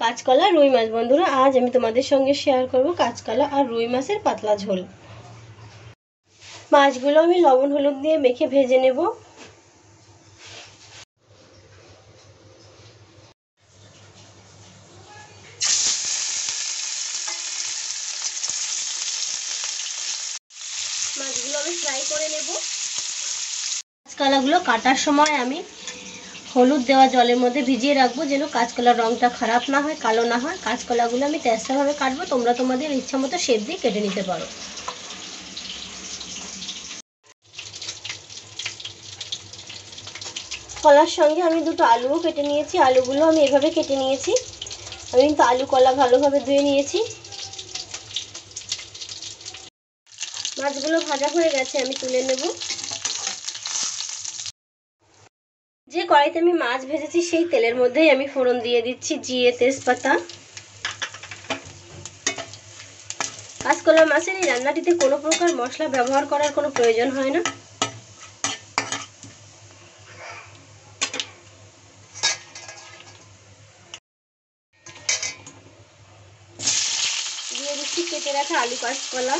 কাঁচকলা রুই মাছ। বন্ধুরা, আজ আমি তোমাদের সঙ্গে শেয়ার করব কাঁচকলা আর রুই মাছের পাতলা ঝোল। মাছগুলো আমি লবণ হলুদ দিয়ে মেখে ভেজে নেব। মাছগুলো আমি ফ্রাই করে নেব। কাঁচকলাগুলো কাটার সময় আমি হলুদ দেওয়া জলের মধ্যে ভিজিয়ে রাখবো, যেন কাঁচকলার রঙটা খারাপ না হয়, কালো না হয়। কাঁচকলাগুলো আমি তেজটাভাবে কাটবো, তোমরা তোমাদের ইচ্ছা মতো শেপ দিয়ে কেটে নিতে পারো। কলার সঙ্গে আমি দুটো আলুও কেটে নিয়েছি। আলুগুলো আমি এভাবে কেটে নিয়েছি। আমি কিন্তু আলু কলা ভালোভাবে ধুয়ে নিয়েছি। মাছগুলো ভাজা হয়ে গেছে, আমি তুলে নেব। যে কড়াইতে আমি মাছ ভেজেছি সেই তেলের মধ্যেই আমি ফোড়ন দিয়ে দিচ্ছি জিরে, তেজপাতা। কাঁচকলা মাছের এই রান্নাটিতে কোনো প্রকার মশলা ব্যবহার করার কোনো প্রয়োজন হয় না। দিয়ে দিচ্ছি কেটে রাখা আলু কাঁচকলা।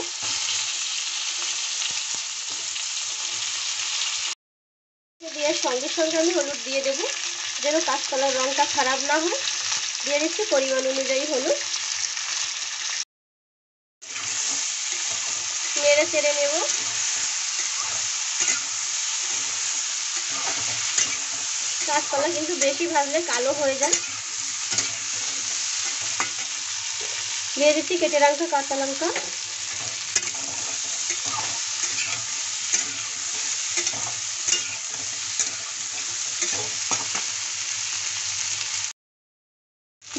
দিয়ে সঙ্গে সঙ্গে আমি হলুদ দিয়ে দেবো, যেন কাঁচকলার রঙটা খারাপ না হয়। দিয়ে দিচ্ছি পরিমাণ অনুযায়ী হলুদ। নেড়ে চেড়ে নেব। কাঁচকলা কিন্তু বেশি ভাজলে কালো হয়ে যায়। দিয়ে দিচ্ছি কেটে রাখা কাঁচা লঙ্কা।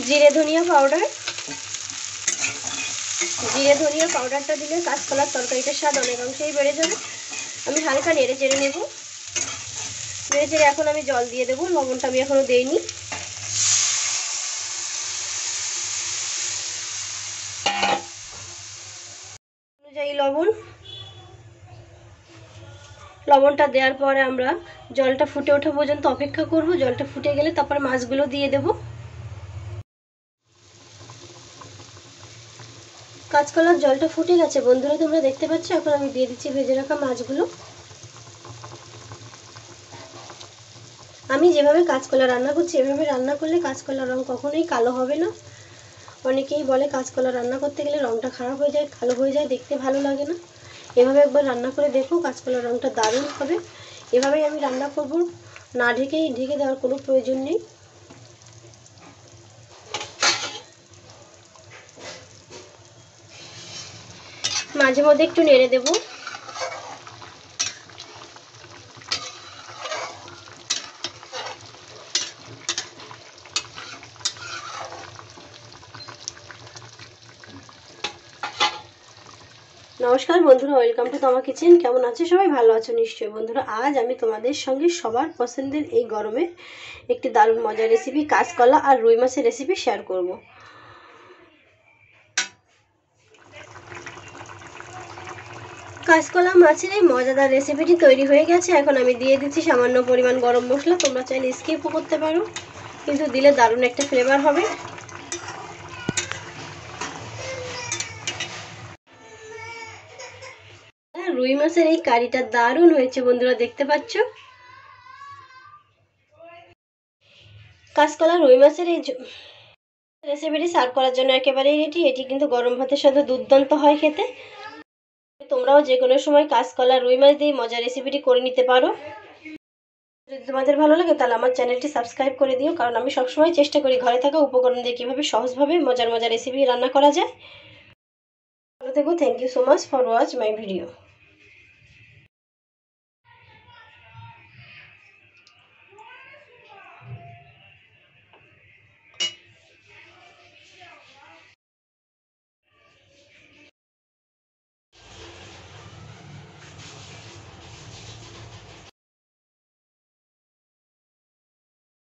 জিরে ধনিয়া পাউডার। জিরে ধনিয়া পাউডারটা দিলে কাঁচকলার তরকারিটার স্বাদ অনেকাংশেই বেড়ে যাবে। আমি হালকা নেড়ে চেড়ে নেব। নেড়ে চেড়ে এখন আমি জল দিয়ে দেবো। লবণটা আমি এখনো দেইনি। অনুযায়ী লবণটা দেওয়ার পরে আমরা জলটা ফুটে ওঠা পর্যন্ত অপেক্ষা করব। জলটা ফুটে গেলে তারপর মাছগুলো দিয়ে দেব। কাঁচকলার জলটা ফুটে গেছে বন্ধুরা, তোমরা দেখতে পাচ্ছ। এখন আমি দিয়ে দিচ্ছি ভেজে রাখা মাছগুলো। আমি যেভাবে কাঁচকলা রান্না করছি এভাবে রান্না করলে কাঁচকলার রং কখনোই কালো হবে না। অনেকেই বলে কাঁচকলা রান্না করতে গেলে রংটা খারাপ হয়ে যায়, কালো হয়ে যায়, দেখতে ভালো লাগে না। এভাবে একবার রান্না করে দেখো, কাঁচকলার রংটা দারুণ হবে। এভাবেই আমি রান্না করব, না ঢেকে দেওয়ার কোনো প্রয়োজন নেই। মাঝে মধ্যে একটু নেড়ে দেব। নমস্কার বন্ধুরা, ওয়েলকাম টু তোমার কিচেন। কেমন আছো সবাই? ভালো আছো নিশ্চয়ই। বন্ধুরা, আজ আমি তোমাদের সঙ্গে সবার পছন্দের এই গরমে একটি দারুণ মজার রেসিপি কাঁচকলা আর রুই মাছের রেসিপি শেয়ার করব। কাঁচকলা মাছের এই মজাদার রেসিপিটি তৈরি হয়ে গেছে। এখন আমি দিয়ে দিচ্ছি সামান্য পরিমাণ গরম মশলা। তোমরা চাইলে স্কিপও করতে পারো, কিন্তু দিলে দারুণ একটা ফ্লেভার হবে। রুই মাছের এই কারিটা দারুণ হয়েছে বন্ধুরা, দেখতে পাচ্ছ। কাঁচকলা রুই মাছের এই রেসিপিটি সার্ভ করার জন্য একেবারেই রেডি। এটি কিন্তু গরম ভাতের সাথে দুর্দান্ত হয় খেতে। তোমরাও যে কোনো সময় কাঁচকলা রুই মাছ দিয়ে মজার রেসিপিটি করে নিতে পারো। যদি তোমাদের ভালো লাগে তাহলে আমার চ্যানেলটি সাবস্ক্রাইব করে দিও, কারণ আমি সবসময় চেষ্টা করি ঘরে থাকা উপকরণ দিয়ে কীভাবে সহজভাবে মজার রেসিপি রান্না করা যায়। ভালো থেকো। Thank you so much for watch my video.